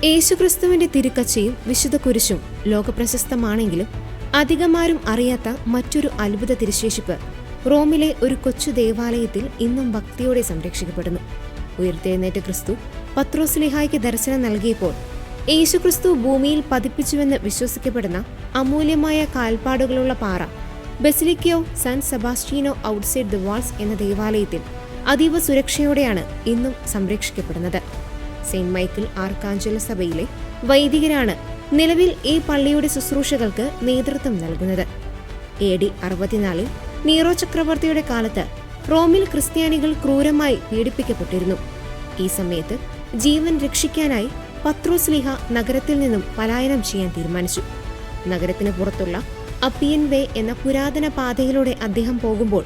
യേശുക്രിസ്തുവിന്റെ തിരുക്കച്ചയും വിശുദ്ധ കുരിശും ലോകപ്രശസ്തമാണെങ്കിലും അധികമാരും അറിയാത്ത മറ്റൊരു അത്ഭുത തിരുശേഷിപ്പ് റോമിലെ ഒരു കൊച്ചു ദേവാലയത്തിൽ ഇന്നും ഭക്തിയോടെ സംരക്ഷിക്കപ്പെടുന്നു. ഉയർത്തെഴുന്നേറ്റ ക്രിസ്തു പത്രോസ്ലീഹായ്ക്ക് ദർശനം നൽകിയപ്പോൾ യേശുക്രിസ്തു ഭൂമിയിൽ പതിപ്പിച്ചുവെന്ന് വിശ്വസിക്കപ്പെടുന്ന അമൂല്യമായ കാൽപ്പാടുകളുള്ള പാറ ബസിലിക്കോ സാൻ സെബാസ്റ്റ്യനോ ഔട്ട്സൈഡ് ദി വാൾസ് എന്ന ദേവാലയത്തിൽ അതീവ സുരക്ഷയോടെയാണ് ഇന്നും സംരക്ഷിക്കപ്പെടുന്നത്. സെയിന്റ് മൈക്കിൾ ആർക്കാഞ്ചല സഭയിലെ വൈദികരാണ് നിലവിൽ ഈ പള്ളിയുടെ ശുശ്രൂഷകൾക്ക് നേതൃത്വം നൽകുന്നത്. AD 64 നീറോ ചക്രവർത്തിയുടെ കാലത്ത് റോമിൽ ക്രിസ്ത്യാനികൾ ക്രൂരമായി പീഡിപ്പിക്കപ്പെട്ടിരുന്നു. ഈ സമയത്ത് ജീവൻ രക്ഷിക്കാനായി പത്രോസ്ലീഹ നഗരത്തിൽ നിന്നും പലായനം ചെയ്യാൻ തീരുമാനിച്ചു. നഗരത്തിന് പുറത്തുള്ള അപ്പിയൻ വേ എന്ന പുരാതന പാതയിലൂടെ അദ്ദേഹം പോകുമ്പോൾ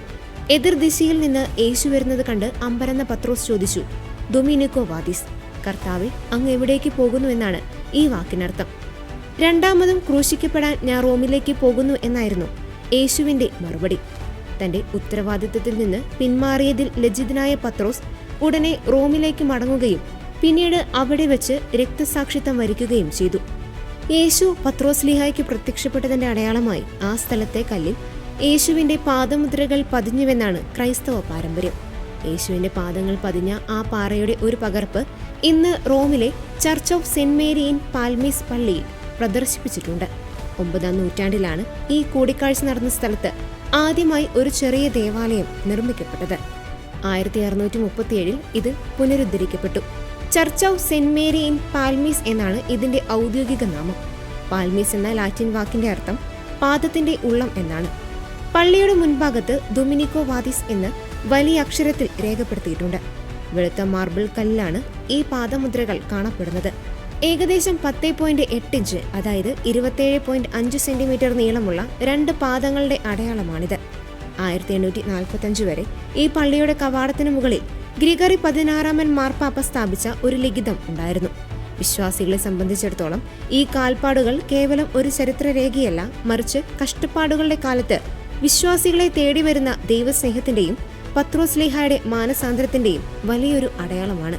എതിർദിശയിൽ നിന്ന് യേശു വരുന്നത് കണ്ട് അമ്പരന്ന പത്രോസ് ചോദിച്ചു, "ദൊമിനിക്കോ വാദിസ്, കർത്താവെ, അങ്ങ് എവിടേക്ക് പോകുന്നു എന്നാണ് ഈ വാക്കിനർത്ഥം." രണ്ടാമതും ക്രൂശിക്കപ്പെടാൻ ഞാൻ റോമിലേക്ക് പോകുന്നു എന്നായിരുന്നു യേശുവിന്റെ മറുപടി. തന്റെ ഉത്തരവാദിത്തത്തിൽ നിന്ന് പിന്മാറിയതിൽ ലജ്ജിതനായ പത്രോസ് ഉടനെ റോമിലേക്ക് മടങ്ങുകയും പിന്നീട് അവിടെ വെച്ച് രക്തസാക്ഷിത്വം വരിക്കുകയും ചെയ്തു. യേശു പത്രോസ്ലീഹായ്ക്ക് പ്രത്യക്ഷപ്പെട്ടതിന്റെ അടയാളമായി ആ സ്ഥലത്തെ കല്ലിൽ യേശുവിന്റെ പാദമുദ്രകൾ പതിഞ്ഞുവെന്നാണ് ക്രൈസ്തവ പാരമ്പര്യം. യേശുവിന്റെ പാദങ്ങൾ പതിഞ്ഞ ആ പാറയുടെ ഒരു പകർപ്പ് ഇന്ന് റോമിലെ church of saint Mary in Palmis പള്ളിയിൽ പ്രദർശിപ്പിച്ചിട്ടുണ്ട്. 9ാം നൂറ്റാണ്ടിലാണ് ഈ കൂടിക്കാഴ്ച നടന്ന സ്ഥലത്ത് ആദ്യമായി ഒരു ചെറിയ ദേവാലയം നിർമ്മിക്കപ്പെട്ടത്. 1637 ഇത് പുനരുദ്ധരിക്കപ്പെട്ടു. Church of saint Mary in Palmis എന്നാണ് ഇതിന്റെ ഔദ്യോഗിക നാമം. പാൽമീസ് എന്ന ലാറ്റിൻ വാക്കിന്റെ അർത്ഥം പാദത്തിന്റെ ഉള്ളം എന്നാണ്. പള്ളിയുടെ മുൻഭാഗത്ത് ദൊമിനിക്കോ വാദിസ് എന്ന് വലിയ അക്ഷരത്തിൽ രേഖപ്പെടുത്തിയിട്ടുണ്ട്. വെളുത്ത മാർബിൾ കല്ലിലാണ് ഈ പാദമുദ്രകൾ കാണപ്പെടുന്നത്. ഏകദേശം 10.8 ഇഞ്ച്, അതായത് 27.5 സെന്റിമീറ്റർ നീളമുള്ള 2 പാദങ്ങളുടെ അടയാളമാണിത്. 1845 വരെ ഈ പള്ളിയുടെ കവാടത്തിന് മുകളിൽ ഗ്രിഗറി 16 മാർപ്പാപ്പ സ്ഥാപിച്ച ഒരു ലിഖിതം ഉണ്ടായിരുന്നു. വിശ്വാസികളെ സംബന്ധിച്ചിടത്തോളം ഈ കാൽപ്പാടുകൾ കേവലം ഒരു ചരിത്രരേഖയല്ല, മറിച്ച് കഷ്ടപ്പാടുകളുടെ കാലത്ത് വിശ്വാസികളെ തേടിവരുന്ന ദൈവസ്നേഹത്തിന്റെയും പത്രോസ്ലീഹായുടെ മാനസാന്തരത്തിന്റെയും വലിയൊരു അടയാളമാണ്.